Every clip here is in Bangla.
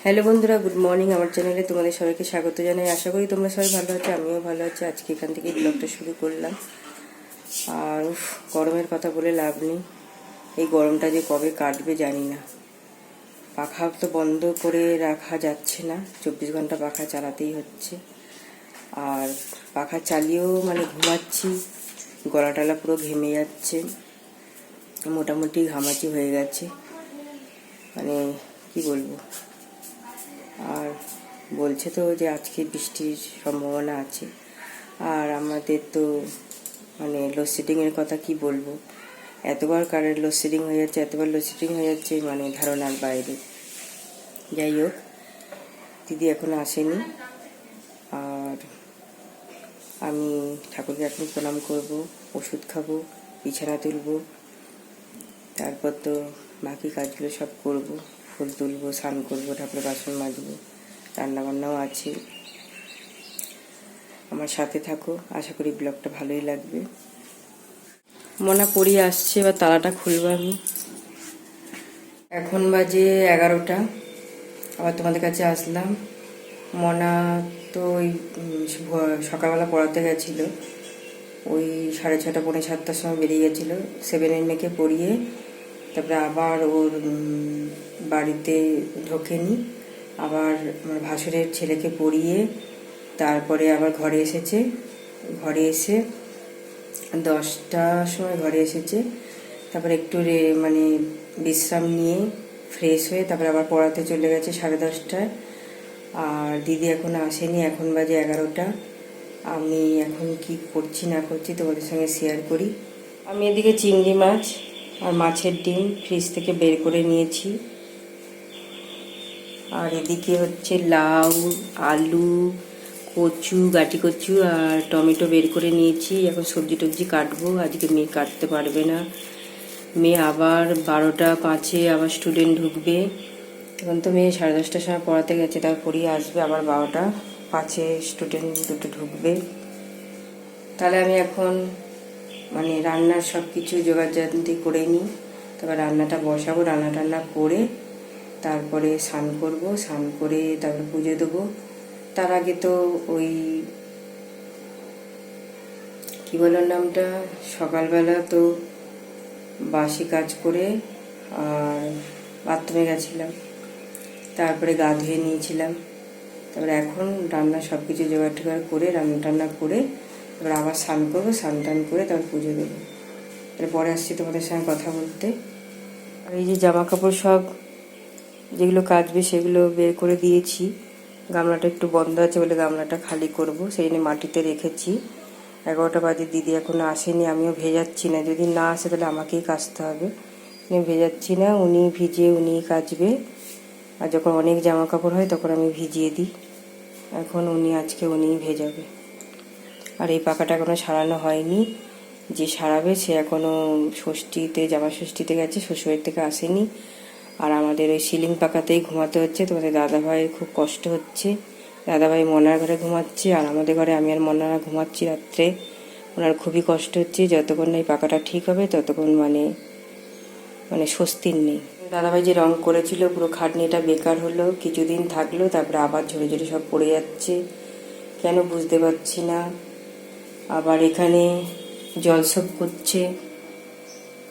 হ্যালো বন্ধুরা, গুড মর্নিং। আমার চ্যানেলে তোমাদের সবাইকে স্বাগত জানাই। আশা করি তোমরা সবাই ভালো আছো, আমিও ভালো আছি। আজকে এখান থেকে ব্লগটা শুরু করলাম। আর গরমের কথা বলে লাভ নেই, এই গরমটা যে কবে কাটবে জানি না। পাখা তো বন্ধ করে রাখা যাচ্ছে না, 24 ঘন্টা পাখা চালাতেই হচ্ছে। আর পাখা চালিয়েও ঘুমাচ্ছি, গলা টলা পুরো ঘেমে যাচ্ছে, মোটামুটি ঘামাচি হয়ে গেছে, কি বলবো। আর বলছে তো যে আজকে বৃষ্টির সম্ভাবনা আছে। আর আমাদের তো লোডশেডিংয়ের কথা কি বলবো, এতবার কারেন্ট লোডশেডিং হয়ে যাচ্ছে, এতবার লোডশেডিং হয়ে যাচ্ছে, ধারণার বাইরে। যাই হোক, দিদি এখনো আসেনি। আর আমি ঠাকুরকে এখন প্রণাম করব, ওষুধ খাবো, বিছানা তুলবো, তারপর তো বাকি কাজগুলো সব করব, ফুল তুলবো, স্নান করবো, ঠাকুরের বাসন মাজবো, রান্নাবান্নাও আছে। আমার সাথে থাকো, আশা করি ব্লগটা ভালোই লাগবে। মনা পড়িয়ে আসছে, এবার তালাটা খুলবো আমি। এখন বাজে 11টা, আবার তোমাদের কাছে আসলাম। মনা তো ওই সকালবেলা পড়াতে গেছিল, ওই 6:30 পৌনে 7টার সময় বেরিয়ে গেছিলো। 7 মেয়েকে পড়িয়ে তারপরে আবার ওর বাড়িতে ঢোকেনি, আবার আমার ভাসুরের ছেলেকে পড়িয়ে তারপরে আবার ঘরে এসেছে। ঘরে এসে 10টার সময় ঘরে এসেছে, তারপরে একটু বিশ্রাম নিয়ে ফ্রেশ হয়ে তারপরে আবার পড়াতে চলে গেছে 10:30টায়। আর দিদি এখনো আসেনি, এখন বাজে 11টা। আমি এখন কি করছি না করছি তোমাদের সঙ্গে শেয়ার করি। আমি এদিকে চিংড়ি মাছ আর মাছের ডিম ফ্রিজ থেকে বের করে নিয়েছি। আর এদিকে হচ্ছে লাউ, আলু, কচু, গাটি কচু আর টমেটো বের করে নিয়েছি। এখন সবজি টবজি কাটবো, আজকে মেয়ে কাটতে পারবে না। মেয়ে আবার 12টা 5-এ আবার স্টুডেন্ট ঢুকবে। এখন তো মেয়ে 10:30টার সময় পড়াতে গেছে, তার পড়িয়ে আসবে, আবার 12টা 5-এ স্টুডেন্ট দুটো ঢুকবে। তাহলে আমি এখন রান্নার সব কিছু জোগাড়জান্তি করে নিই, তারপর রান্নাটা বসাবো। রান্না টান্না করে তারপরে স্নান করবো, স্নান করে তারপরে পুজো দেবো। তার আগে তো ওই কি বলার নামটা, সকালবেলা তো বাসি কাজ করে আর বাথরুমে গেছিলাম, তারপরে গা ধুয়ে নিয়েছিলাম। তারপরে এখন রান্না সব কিছু জোগাড় টোগাড় করে রান্না টান্না করে তারপরে আবার স্নান করবো, স্নান টান করে তারপর পুজো দেবো। তারপরে আসছি তোমাদের সঙ্গে কথা বলতে। আর এই যে জামা কাপড় সব যেগুলো কাচবে সেগুলো বের করে দিয়েছি। গামলাটা একটু বন্ধ আছে বলে গামলাটা খালি করব, সেই জন্য মাটিতে রেখেছি। 11টা বাজে, দিদি এখনো আসেনি, আমিও ভেজাচ্ছি না। যদি না আসে তাহলে আমাকেই কাচতে হবে, ভেজাচ্ছি না। উনি ভিজিয়ে উনি কাচবে, আর যখন অনেক জামা কাপড় হয় তখন আমি ভিজিয়ে দিই। এখন আজকে উনিই ভেজাবে। আর এই পাখাটা এখনো সারানো হয়নি, যে সারাবে সে এখনো ষষ্ঠীতে, জামা ষষ্ঠীতে গেছে, শ্বশুরের থেকে আসেনি। আর আমাদের ওই সিলিং পাখাতেই ঘুমাতে হচ্ছে। তোমাদের দাদাভাইয়ের খুব কষ্ট হচ্ছে, দাদাভাই মনার ঘরে ঘুমাচ্ছে, আর আমাদের ঘরে আমি আর মনারা ঘুমাচ্ছি রাত্রে। ওনার খুবই কষ্ট হচ্ছে, যতক্ষণ না এই পাখাটা ঠিক হবে ততক্ষণ স্বস্তির নেই। দাদাভাই যে রং করেছিল পুরো খাটনিটা বেকার হলো, কিছুদিন থাকলো, তারপরে আবার ঝরে ঝরে সব পড়ে যাচ্ছে, কেন বুঝতে পারছি না। আবার এখানে জলসব করছে,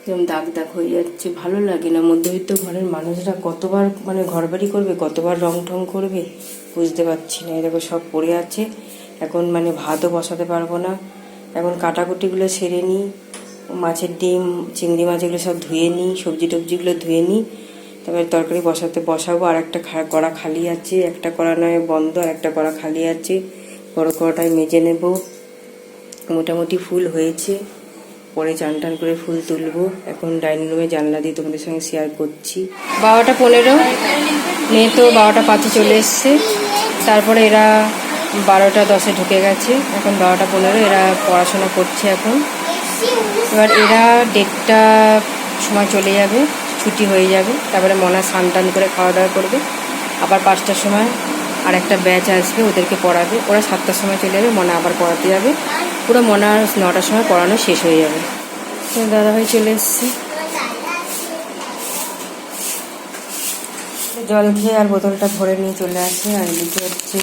এরকম দাগ দাগ হয়ে যাচ্ছে, ভালো লাগে না। মধ্যবিত্ত ঘরের মানুষরা কতবার ঘর বাড়ি করবে, কতবার রং ঠং করবে, বুঝতে পারছি না। এরকম সব পড়ে আছে। এখন ভাতও বসাতে পারবো না। এখন কাটাকুটিগুলো সেরে নিই, মাছের ডিম, চিংড়ি মাছ এগুলো সব ধুয়ে নিই, সবজি টবজিগুলো ধুয়ে নিই, তারপরে তরকারি বসাবো। আর একটা কড়া খালি আছে, একটা কড়া নয় বন্ধ, আর একটা কড়া খালি আছে। বড় কড়াটায় মেজে নেব। মোটামুটি ফুল হয়েছে, পরে চান টান করে ফুল তুলবো। এখন ডাইনিং রুমে জানলা দিয়ে তোমাদের সঙ্গে শেয়ার করছি। 12টা 15, মেয়ে তো 12টা 5-এ চলে এসছে। তারপরে এরা 12টা 10-এ ঢুকে গেছে। এখন 12টা 15, এরা পড়াশোনা করছে এখন। এবার এরা 1:30টা সময় চলে যাবে, ছুটি হয়ে যাবে। তারপরে মনা স্নান টান করে খাওয়া দাওয়া করবে। আবার 5টার সময় আর একটা ব্যাচ আসবে, ওদেরকে পড়াবে। ওরা 7টার সময় চলে যাবে, মনা আবার পড়াতে যাবে। পুরো মনার 9টার সময় পড়ানো শেষ হয়ে যাবে। দাদাভাই চলে এসছে। জল খেয়ে আর বোতলটা ভরে নিয়ে চলে আসে। আর এদিকে হচ্ছে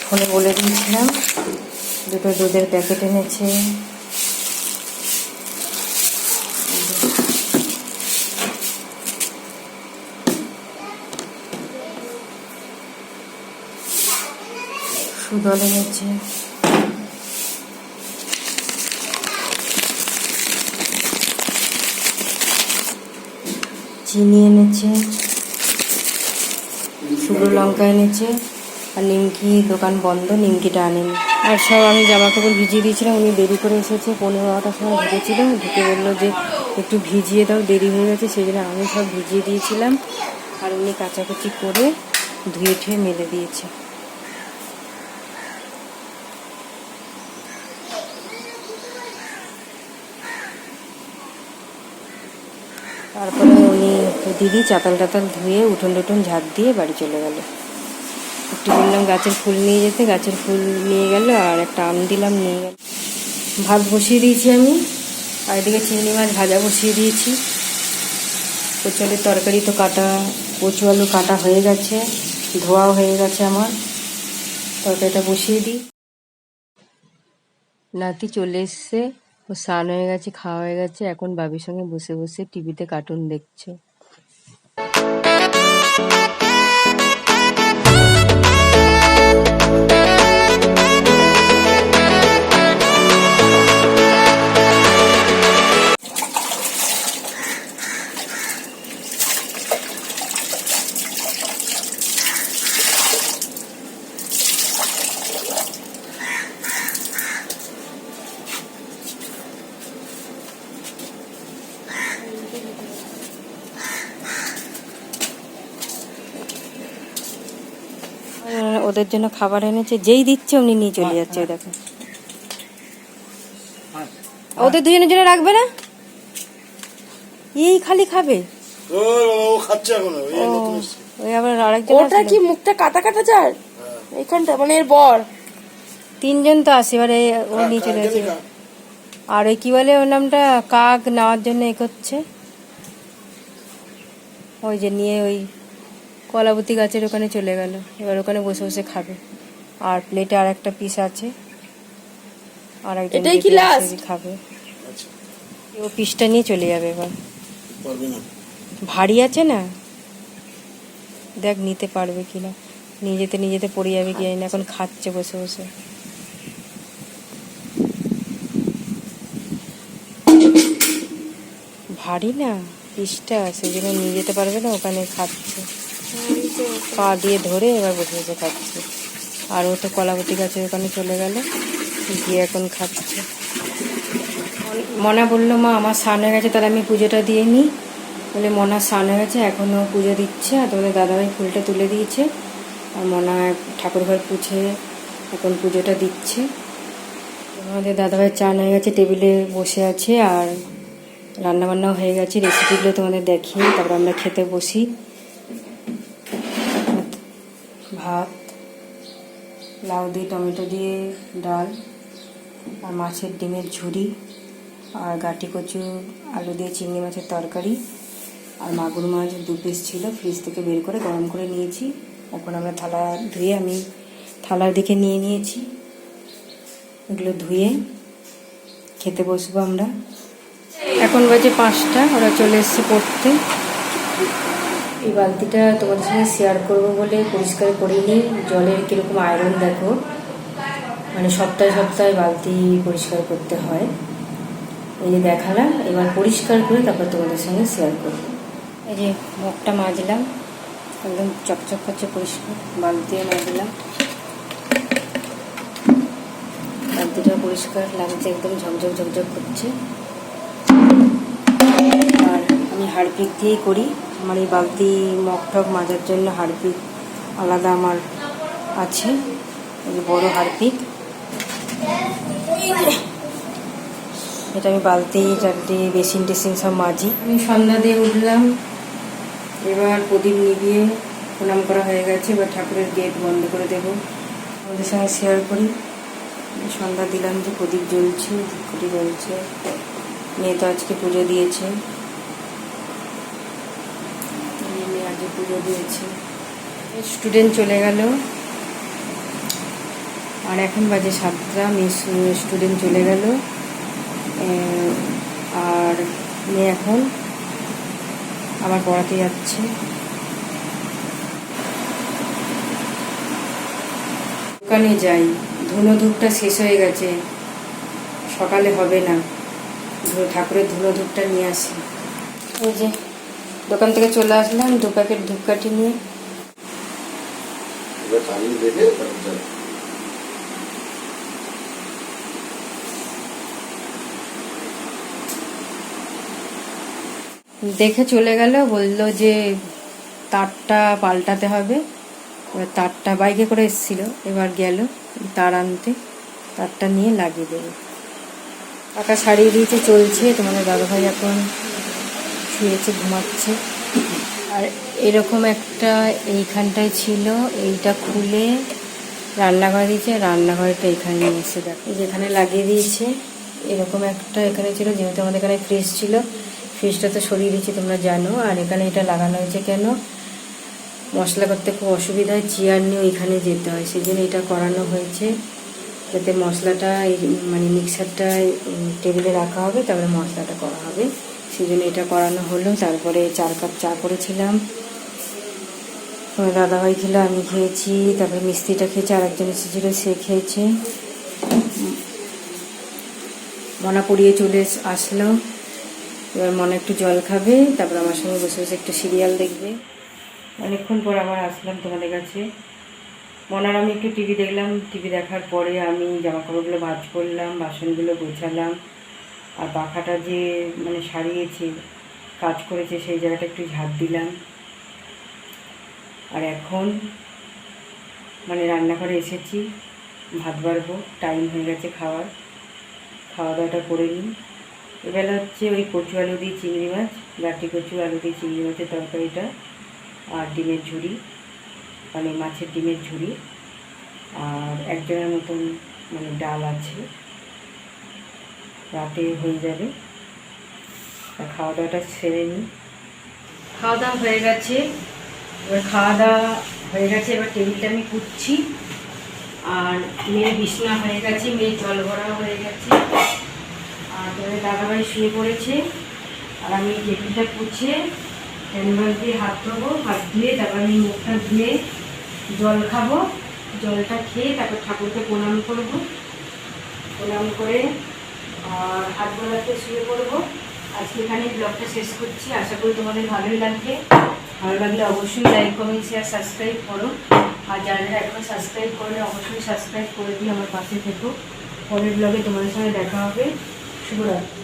ফোনে বলে দিয়েছিলাম, দুটো দুধের প্যাকেট এনেছে। সুদল এনেছে, চিনি এনেছে, শুকনো লঙ্কা এনেছে। আর নিমকি দোকান বন্ধ, নিমকিটা আনেনি। আর সব আমি জামা কাপড় ভিজিয়ে দিয়েছিলাম, উনি দেরি করে এসেছে, 15-12টার সময় ঢুকেছিল। ঢুকে বললো যে একটু ভিজিয়ে দাও, দেরি হয়ে গেছে। সেই জন্য আমি সব ভিজিয়ে দিয়েছিলাম। আর উনি কাচাকুচি করে ধুয়ে ঠুয়ে মেলে দিয়েছে। তারপরে উনি দিদি চাতাল টাতাল ধুয়ে উঠোন টুঠোন ঝাঁট দিয়ে বাড়ি চলে গেল। একটু বললাম গাছের ফুল নিয়ে যেতে, গাছের ফুল নিয়ে গেল। আর একটা আম দিলাম, নিয়ে গেল। ভাত বসিয়ে দিয়েছি আমি, আর এদিকে চিংড়ি মাছ ভাজা বসিয়ে দিয়েছি। কচু আলুর তরকারি তো কাটা, কচু আলু কাটা হয়ে গেছে, ধোয়াও হয়ে গেছে আমার। তরকারিটা বসিয়ে দিই। নাতি চলে এসছে, ও স্নান হয়ে গেছে, খাওয়া হয়ে গেছে। এখন বাবির সঙ্গে বসে বসে টিভিতে কার্টুন দেখছে। ওদের জন্য খাবার এনেছে, যেই দিচ্ছে অমনি নিয়ে চলে যাচ্ছে। দেখো, ওদের দুজনের জন্য রাখবে না, এই খালি খাবে। ওই আবার আরেকজন, ওটা কি মুখটা কাটা কাটা যার এইখানটা, মানে এর বর। তিনজন তো আসে, এবারে ও নিয়ে চলে যাচ্ছে। আর ওই কি বলে ওর নামটা, কাক নেওয়ার জন্য এ করছে। ওই যে নিয়ে ওই কলাবতী গাছের ওখানে চলে গেল, এবার ওখানে বসে বসে খাবে। আর প্লেটে আর একটা পিস আছে, আর একজন খাবে। ও পিসটা নিয়ে চলে যাবে এবার। ভারী আছে না, দেখ নিতে পারবে কিনা। নিয়ে যেতে পড়ে যাবে কি না। এখন খাচ্ছে বসে বসে। ভারী না পিসটা, সেই জন্য নিয়ে যেতে পারবে না, ওখানে খাচ্ছে। পা দিয়ে ধরে এবার বসে বসে খাচ্ছে। আর ও তো কলাবতী গাছের ওখানে চলে গেল, গিয়ে এখন খাচ্ছে। মনা বললো, মা আমার স্নান হয়ে গেছে, তাহলে আমি পুজোটা দিয়ে নিই। বলে মনা স্নান হয়ে গেছে, এখনও পুজো দিচ্ছে। আর তোমাদের দাদাভাই ফুলটা তুলে দিয়েছে, আর মনা ঠাকুর ঘর পুছে এখন পুজোটা দিচ্ছে। আমাদের দাদাভাই চান হয়ে গেছে, টেবিলে বসে আছে। আর রান্নাবান্নাও হয়ে গেছে, রেসিপিগুলো তোমাদের দেখিয়ে তারপর আমরা খেতে বসি। ভাত, লাউ দিয়ে টমেটো দিয়ে ডাল, আর মাছের ডিমের ঝুড়ি, আর গাটি কচু আলু দিয়ে চিংড়ি মাছের তরকারি, আর মাগুর মাছ 2 পিস ছিল, ফ্রিজ থেকে বের করে গরম করে নিয়েছি। এখন আমরা থালা ধুয়ে, আমি থালার দিকে নিয়ে নিয়েছি, এগুলো ধুয়ে খেতে বসবো আমরা। এখন বাজে 5টা, ওরা চলে এসছে পড়তে। এই বালতিটা তোমাদের সঙ্গে শেয়ার করবো বলে পরিষ্কার করিনি। জলের কীরকম আয়রন দেখো, মানে সপ্তাহে সপ্তাহে বালতি পরিষ্কার করতে হয়। এই যে দেখালাম, এবার পরিষ্কার করে তারপর তোমাদের সঙ্গে শেয়ার করবো। এই যে মুখটা মাজলাম, একদম চকচক করছে পরিষ্কার। বালতিও মাজলাম, বালতিটা পরিষ্কার লাগছে, একদম ঝকঝক ঝকঝক করছে। আর আমি হারপিক দিয়েই করি। আমার এই বালতি মগ টগ মাজার জন্য হারপিক আলাদা আমার আছে, এই বড় হারপিক। এটা আমি বালতি চারটে বেসিন টেসিন সব মাজি। আমি সন্ধ্যা দিয়ে উঠলাম, এবার প্রদীপ নিভিয়ে প্রণাম করা হয়ে গেছে। এবার ঠাকুরের গেট বন্ধ করে দেবো, আমাদের সঙ্গে শেয়ার করি। সন্ধ্যা দিলাম, যে প্রদীপ জ্বলছে, ধূপকাঠি জ্বলছে। মেয়ে তো আজকে পুজো দিয়েছে, মেয়ে আজকে পুজো দিয়েছি। স্টুডেন্ট চলে গেল, আর এখন বাজে 7টা। স্টুডেন্ট চলে গেল, আর মেয়ে এখন আবার পড়াতে যাচ্ছে। দোকানে যাই, ধুনো ধূপটা শেষ হয়ে গেছে, সকালে হবে না। ঠাকুরের ধুনো ধূপটা নিয়ে আসি। এই যে দোকান থেকে চলে আসলাম 2 প্যাকেট ধূপকাঠি নিয়ে। দেখে চলে গেল, বললো যে তারটা পাল্টাতে হবে। এবার তারটা বাইকে করে এসেছিল, এবার গেল তার আনতে, তারটা নিয়ে লাগিয়ে দেবে। পাকা সারিয়ে দিয়েছে, চলছে। তোমাদের দাদাভাই এখন শুয়েছে, ঘুমাচ্ছে। আর এরকম একটা এইখানটায় ছিল, এইটা খুলে রান্নাঘরে দিয়েছে, রান্নাঘরটা এখানে নিয়ে এসে দেখো যেখানে লাগিয়ে দিয়েছে। এরকম একটা এখানে ছিল, যেহেতু আমাদের এখানে ফ্রিজ ছিল, ফ্রিজটা তো সরিয়ে দিয়েছি তোমরা জানো। আর এখানে এটা লাগানো হয়েছে কেন, মশলা করতে খুব অসুবিধা হয়, চেয়ার নিয়ে ওইখানে যেতে হয়, সেই জন্য এটা করানো হয়েছে, যাতে মশলাটা মানে মিক্সারটা টেবিলে রাখা হবে, তারপরে মশলাটা করা হবে, সেই জন্য এটা করানো হলো। তারপরে 4 কাপ চা করেছিলাম, দাদাভাই খেলো, আমি খেয়েছি, তারপরে মিস্ত্রিটা খেয়েছে, আর একজন এসেছিল, সে খেয়েছে। মনা পড়িয়ে চলে আসলো, এবার মনে একটু জল খাবে, তারপর আমার সঙ্গে বসে বসে একটু সিরিয়াল দেখবে। অনেকক্ষণ পর আবার আসলাম তোমাদের কাছে। মনার আমি একটু টিভি দেখলাম, টিভি দেখার পরে আমি জামাকাপড়গুলো ভাঁজ করলাম, বাসনগুলো গোছালাম, আর পাখাটা যে মানে সারিয়েছি, কাজ করেছে, সেই জায়গাটা একটু ঝাড় দিলাম। আর এখন মানে রান্নাঘরে এসেছি, ভাত বাড়বো, টাইম হয়ে গেছে খাওয়া দাওয়াটা করে নিই। এবেলা হচ্ছে ওই কচু আলু দিয়ে চিংড়ি মাছ, গাটি কচু আলু দিয়ে চিংড়ি মাছের তরকারিটা, আর ডিমের ঝুড়ি, মানে মাছের ডিমের ঝুড়ি, আর একজনের মতন মানে ডাল আছে, রাতে হয়ে যাবে। খাওয়া দাওয়াটা সেরে নিই। খাওয়া দাওয়া হয়ে গেছে, এবার এবার টেবিলটা আমি কুচ্ছি। আর মেয়ের বিছনা হয়ে গেছে, মেয়ের জল ভরা হয়ে গেছে, আর তবে দাদাভাই শুয়ে পড়েছে। আর আমি টেবিলটা পুছে হ্যান্ডওয়াশ দিয়ে হাত ধোবো, হাত ধুয়ে তারপর আমি মুখটা ধুয়ে জল খাবো, জলটা খেয়ে তারপর ঠাকুরকে প্রণাম করবো, প্রণাম করে আর হাত গলাতে শুয়ে পড়বো। আজকে এখানে ব্লগটা শেষ করছি, আশা করি তোমাদের ভালোই লাগবে। ভালো লাগলে অবশ্যই লাইক, কমেন্ট, শেয়ার, সাবস্ক্রাইব করো। আর যারা এখনো সাবস্ক্রাইব করলে অবশ্যই সাবস্ক্রাইব করে দিয়ে আমার পাশে থেকো। পরের ব্লগে তোমাদের সঙ্গে দেখা হবে। শুভরাত্রি।